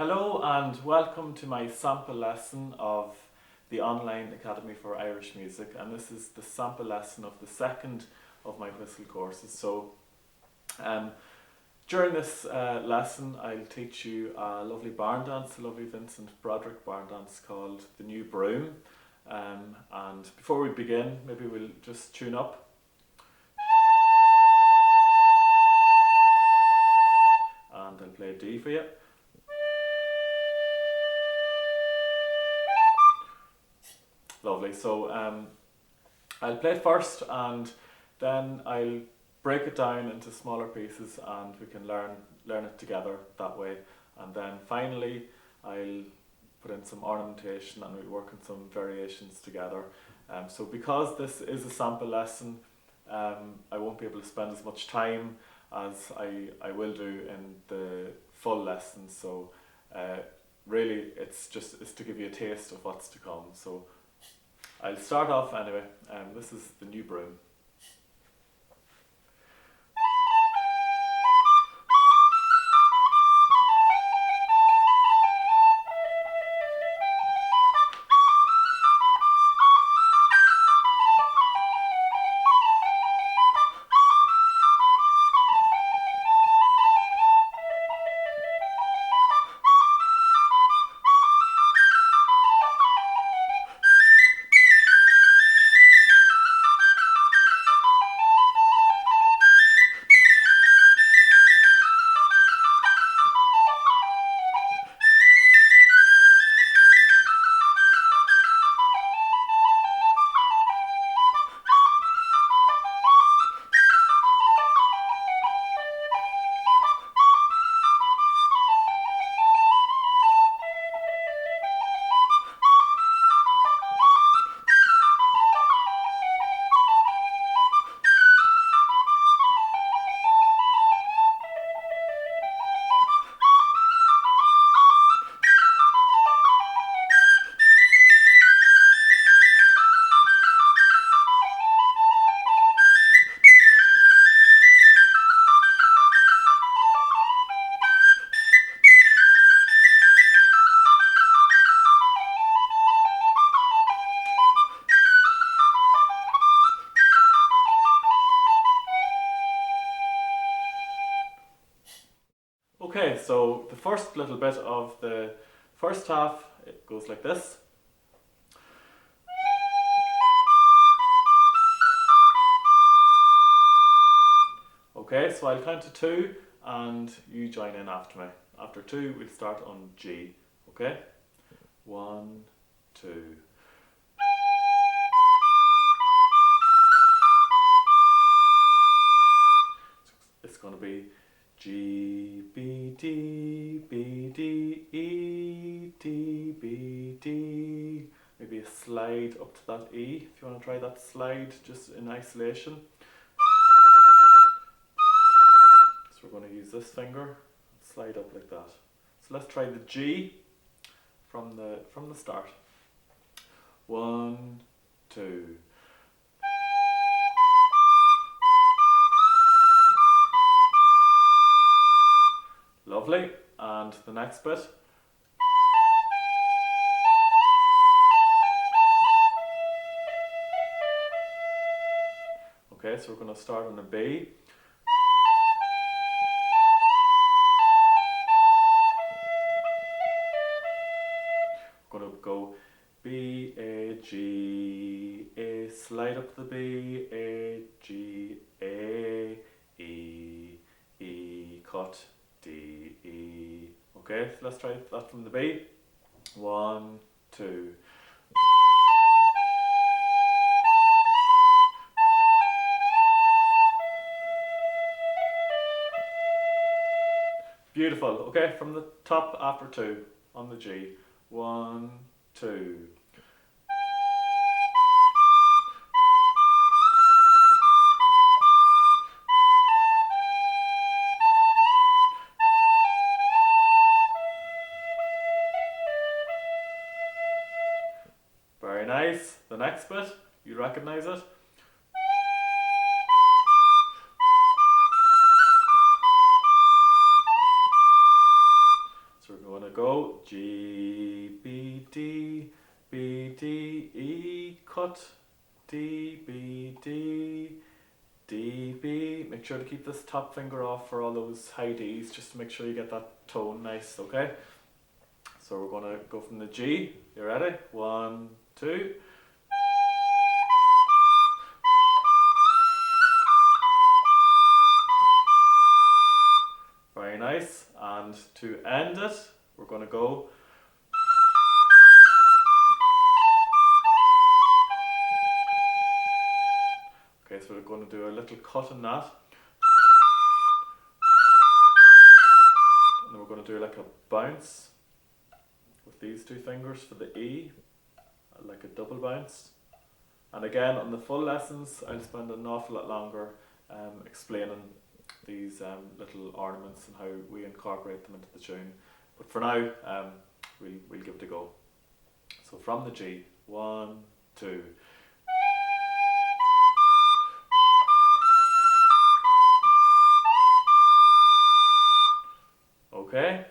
Hello and welcome to my sample lesson of the Online Academy for Irish Music, and this is the sample lesson of the second of my whistle courses. So during this lesson I'll teach you a lovely barn dance, a lovely Vincent Broderick barn dance called the New Broom. And before we begin, maybe we'll just tune up. And I'll play a D for you. Lovely. So I'll play it first and then I'll break it down into smaller pieces and we can learn it together that way. And then finally I'll put in some ornamentation and we'll work on some variations together. So because this is a sample lesson, I won't be able to spend as much time as I will do in the full lesson. So really it's to give you a taste of what's to come. So I'll start off anyway. This is the New Broom. Okay, so the first little bit of the first half, it goes like this. Okay, so I'll count to 2 and you join in after me. After 2, we'll start on G. Okay? 1, 2. It's going to be G, B, D, B, D, E, D, B, D. Maybe a slide up to that E, if you want to try that slide just in isolation. So we're going to use this finger, slide up like that. So let's try the G from the start. 1, 2. Lovely, and the next bit. Okay, so we're going to start on a B. We're going to go B, A, G, A, slide up the B, A, G, A, E, E, cut, D, E. Okay, so let's try that from the B. 1, 2. Beautiful. Okay, from the top after 2 on the G. 1, 2. Very nice. The next bit, you recognize it? So we're going going to go G, B, D, B, D, E, cut, D, B, D, D, B. Make sure to keep this top finger off for all those high Ds, just to make sure you get that tone nice, okay? So we're going to go from the G. You ready? 1, 2. Very nice. And to end it, we're going to go. Okay, so we're going to do a little cut in that. And then we're going to do like a bounce with these two fingers for the E, like a double bounce. And again, on the full lessons, I'll spend an awful lot longer explaining these little ornaments and how we incorporate them into the tune. But for now, we'll give it a go. So from the G, 1, 2. Okay,